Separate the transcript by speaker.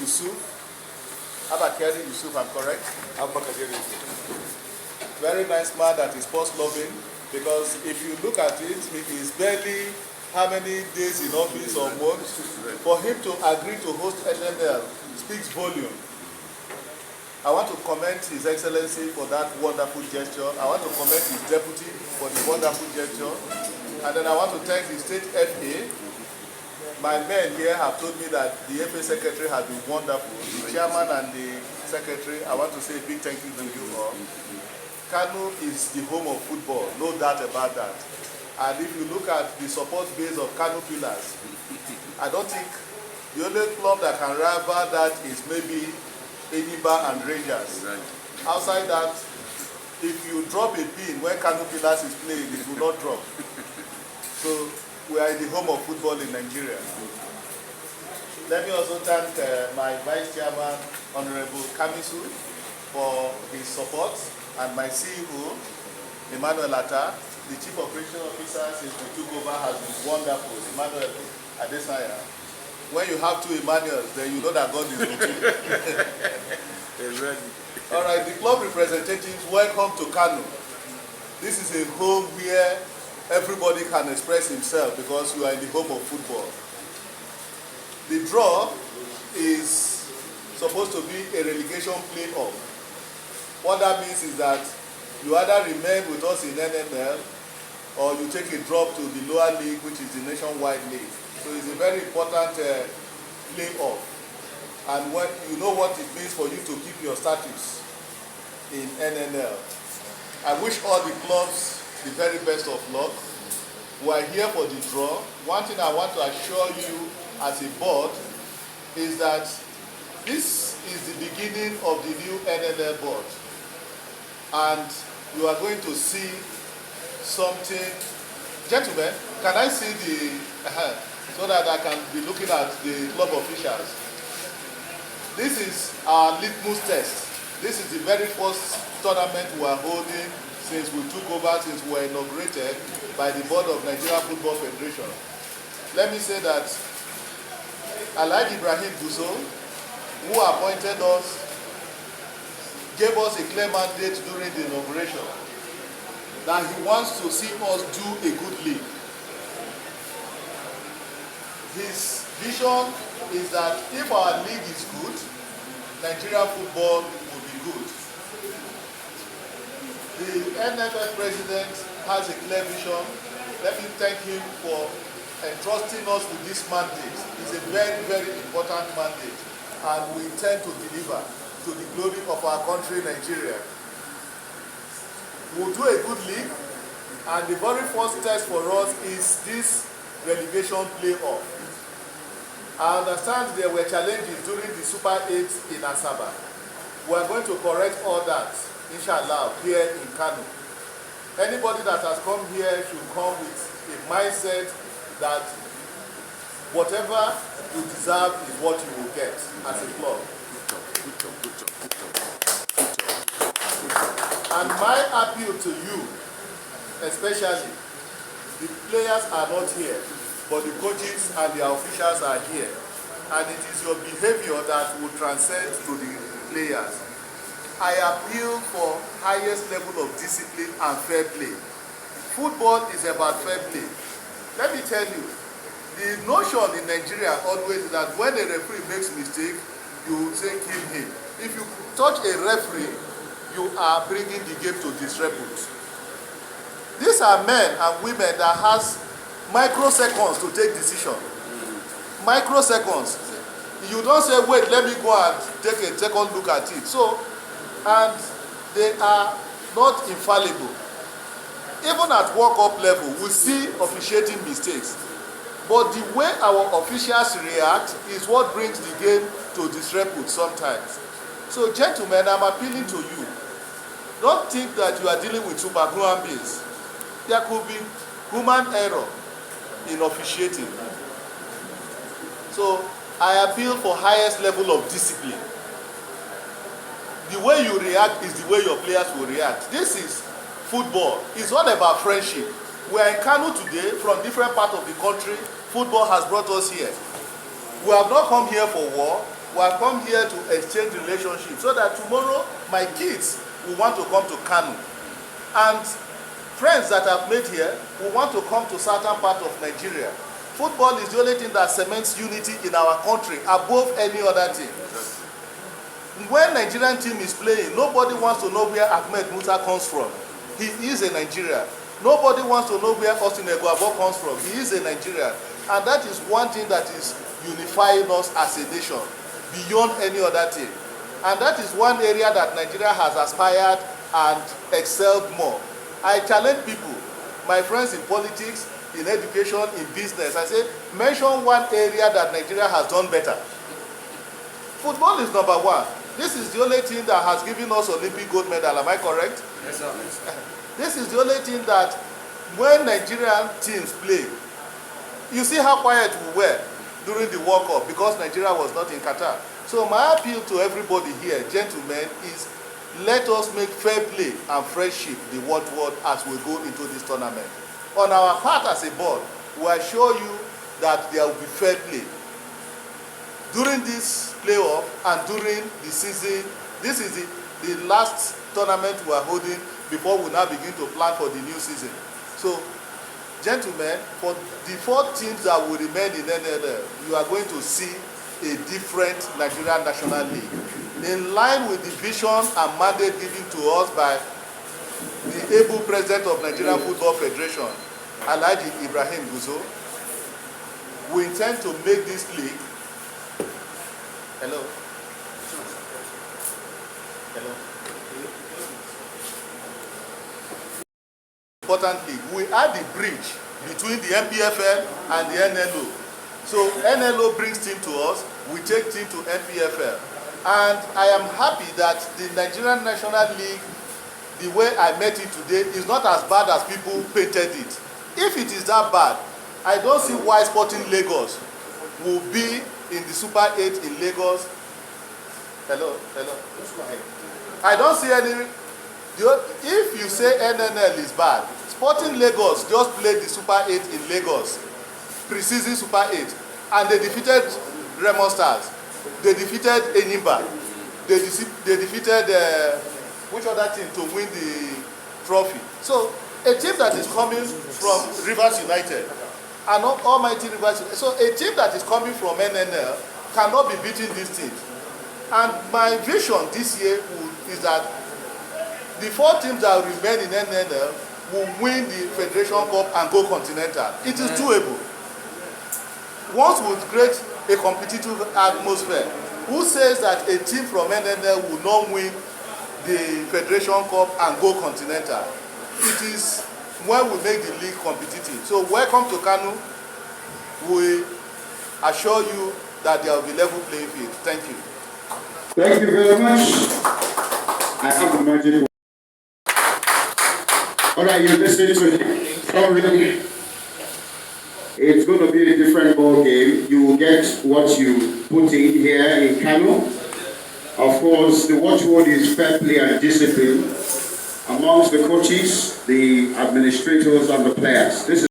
Speaker 1: Yusuf. Abakari Yusuf, I'm correct?
Speaker 2: Abakari.
Speaker 1: Very nice man that is sports-loving, because if you look at it, he is barely how many days in office or months. For him to agree to host NNL speaks volume. I want to commend His Excellency for that wonderful gesture. I want to commend his deputy for the wonderful gesture. And then I want to thank the state FA. My men here have told me that the FA secretary has been wonderful. The chairman and the secretary, I want to say a big thank you to you all. Kano is the home of football, no doubt about that. And if you look at the support base of Kano Pillars, I don't think the only club that can rival that is maybe Enyimba and Rangers. Outside that, if you drop a pin when Kano Pillars is playing, it will not drop. So we are in the home of football in Nigeria. Let me also thank my Vice Chairman, Honorable Kamisu, for his support, and my CEO, Emmanuel Atta. The Chief Operating Officer since we took over has been wonderful, Emmanuel Adesanya. When you have two Emmanuels, then you know that God is with you. All right, the club representatives, welcome to Kano. This is a home where everybody can express himself because you are in the home of football. The draw is supposed to be a relegation play-off. What that means is that you either remain with us in NNL or you take a drop to the lower league, which is the nationwide league. So it's a very important play-off. And when you know what it means for you to keep your status in NNL. I wish all the clubs the very best of luck. We are here for the draw. One thing I want to assure you as a board is that this is the beginning of the new NNL board. And you are going to see something. Gentlemen, can I see the, so that I can be looking at the club officials. This is our litmus test. This is the very first tournament we are holding since we took over, since we were inaugurated by the board of Nigeria Football Federation. Let me say that Alhaji Ibrahim Buso, who appointed us, gave us a clear mandate during the inauguration that he wants to see us do a good league. His vision is that if our league is good, Nigerian football will be good. The NFF president has a clear vision. Let me thank him for entrusting us with this mandate. It's a very, very important mandate, and we intend to deliver to the glory of our country, Nigeria. We'll do a good league, and the very first test for us is this relegation play-off. I understand there were challenges during the Super 8 in Asaba. We are going to correct all that, inshallah, here in Kano. Anybody that has come here should come with a mindset that whatever you deserve is what you will get as a club. And my appeal to you, especially, the players are not here, but the coaches and the officials are here. And it is your behavior that will transcend to the players. I appeal for highest level of discipline and fair play. Football is about fair play. Let me tell you, the notion in Nigeria always is that when a referee makes a mistake, you say kill him. If you touch a referee, you are bringing the game to disrepute. These are men and women that has microseconds to take decision. Microseconds. You don't say, wait, let me go and take a second look at it. So, and they are not infallible. Even at World Cup level, we see officiating mistakes. But the way our officials react is what brings the game to disrepute sometimes. So, gentlemen, I'm appealing to you. Don't think that you are dealing with superhuman beings. There could be human error in officiating. So, I appeal for highest level of discipline. The way you react is the way your players will react. This is football. It's not about friendship. We are in Kano today from different parts of the country. Football has brought us here. We have not come here for war. We have come here to exchange relationships so that tomorrow my kids will want to come to Kano. And friends that I've made here will want to come to certain part of Nigeria. Football is the only thing that cements unity in our country above any other thing. When Nigerian team is playing, nobody wants to know where Ahmed Musa comes from. He is a Nigerian. Nobody wants to know where Austin Eguabo comes from. He is a Nigerian. And that is one thing that is unifying us as a nation beyond any other thing. And that is one area that Nigeria has aspired and excelled more. I challenge people, my friends in politics, in education, in business. I say, mention one area that Nigeria has done better. Football is number one. This is the only thing that has given us Olympic gold medal. Am I correct?
Speaker 2: Yes, sir.
Speaker 1: This is the only thing that when Nigerian teams play, you see how quiet we were during the World Cup because Nigeria was not in Qatar. So my appeal to everybody here, gentlemen, is let us make fair play and friendship the watchword as we go into this tournament. On our part as a board, we assure you that there will be fair play. During this playoff and during the season, this is the last tournament we are holding before we now begin to plan for the new season. So, gentlemen, for the 4 teams that will remain in NNL, you are going to see a different Nigerian National League. In line with the vision and mandate given to us by the able president of Nigerian Football Federation, Alhaji Ibrahim Guzo, we intend to make this league. Hello. Hello. Important league. We are the bridge between the MPFL and the NNL. So NNL brings team to us, we take team to MPFL. And I am happy that the Nigerian National League, the way I met it today, is not as bad as people painted it. If it is that bad, I don't see why Sporting Lagos will be in the Super 8 in Lagos. Hello. I don't see any. If you say NNL is bad, Sporting Lagos just played the Super 8 in Lagos, pre-season Super 8, and they defeated Remo Stars. They defeated Enyimba. They defeated which other team to win the trophy. So a team that is coming from Rivers United, and almighty Rivers United. So a team that is coming from NNL cannot be beating these teams. And my vision this year is that the 4 teams that will remain in NNL will win the Federation Cup and go continental. It is doable. Once we create a competitive atmosphere, who says that a team from NNL will not win the Federation Cup and go continental? It is when we make the league competitive. So welcome to Kano. We assure you that there will be level playing field. Thank you.
Speaker 3: Thank you very much. I have the magic. All right, you listen to me. It's going to be a different ball game. You will get what you put in here in Kano. Of course, the watchword is fair play and discipline amongst the coaches, the administrators, and the players. This is